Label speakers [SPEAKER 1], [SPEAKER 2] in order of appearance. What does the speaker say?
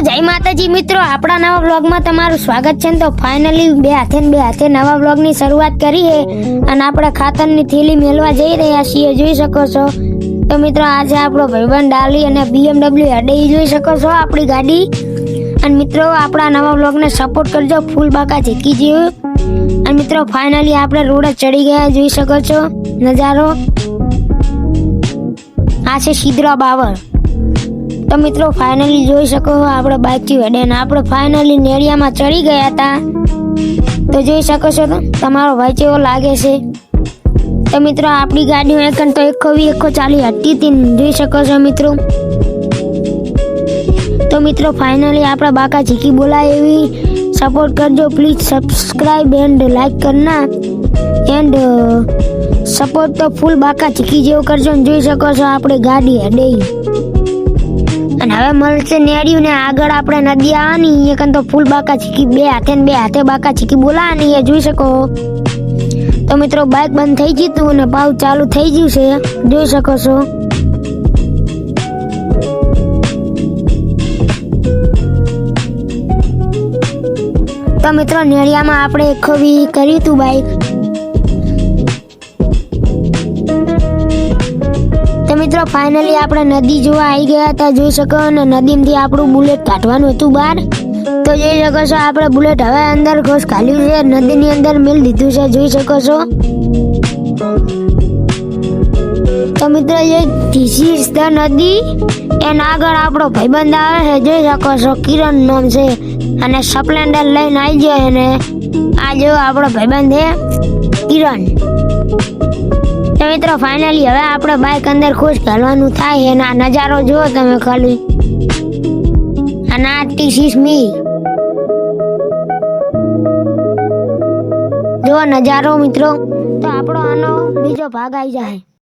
[SPEAKER 1] જય માતાજી મિત્રો, આપણા નવા વ્લોગમાં તમારું સ્વાગત છે. તો ફાઇનલી બે હાથે નવા વ્લોગની શરૂઆત કરી છે અને આપણે ખાતરની થેલી મેળવા જઈ રહ્યા છીએ, જોઈ શકો છો. તો મિત્રો આજે આપણો ભાઈબંધ ડાલી અને BMW હડે જોઈ શકો છો આપણી ગાડી. અને મિત્રો આપણા નવા વ્લોગને સપોર્ટ કરજો, ફૂલ બાકા ઝીકી જેવું. અને મિત્રો ફાઇનલી આપણે રોડે ચડી ગયા, જોઈ શકો છો નજારો. આ છે સિદ્રા બાવળ. તો મિત્રો ફાઇનલી જોઈ શકો આપણે બાઇકથી હેડે ને આપણે ફાઇનલી નેડિયામાં ચડી ગયા હતા. તો જોઈ શકો છો તમારો ભાઈ કેવો લાગે છે. તો મિત્રો આપણી ગાડીઓ એકન તો 140 હતી હતી, જોઈ શકો છો મિત્રો. તો મિત્રો ફાઇનલી આપણા બાકા ઝીકી બોલાય એવી સપોર્ટ કરજો, પ્લીઝ સબસ્ક્રાઇબ એન્ડ લાઈક કરના એન્ડ સપોર્ટ તો ફૂલ બાકા ઝીકી જેવો કરજો. જોઈ શકો છો આપણે ગાડી હેડે. અને હવે મળશે નેડિયું ને આગળ આપણે નદી આવવાની, એકન તો ફૂલ બાકા ઝીકી બે હાથે બાકા ઝીકી બોલાવાની એ જોઈ શકો. તો મિત્રો બાઇક બંધ થઈ ગયું અને પાવ ચાલુ થઈ ગયું છે, જોઈ શકો છો. તો મિત્રો નેડિયામાં આપણે 120 કર્યું હતું બાઇક. તો મિત્રો ફાઇનલી આપણે નદી જોવા આવી ગયા હતા, જોઈ શકો. અને નદીમાંથી આપણું બુલેટ કાઢવાનું હતું બહાર. તો જોઈ શકો છો આપણે બુલેટ હવે અંદર ઘોસ ખાલ્યું છે, નદીની અંદર મેળ દીધું છે, જોઈ શકો છો. તો મિત્રો જે ધીસ ઇઝ ધ નદી એના આગળ આપણો ભાઈબંધ આવે છે, જોઈ શકો છો. કિરણ નામ છે અને સ્પ્લેન્ડર લઈને આવી જાય. અને આ જો આપણો ભાઈબંધ છે કિરણ. તો મિત્રો ફાઇનલી હવે આપણે બાઇક અંદર ખુશ ઘાલવાનું થાય અને આ નજારો જુઓ તમે ખાલી. અને આ ધીસ ઇઝ મી, જો નજારો મિત્રો. તો આપણો આનો બીજો ભાગ આવી જાય.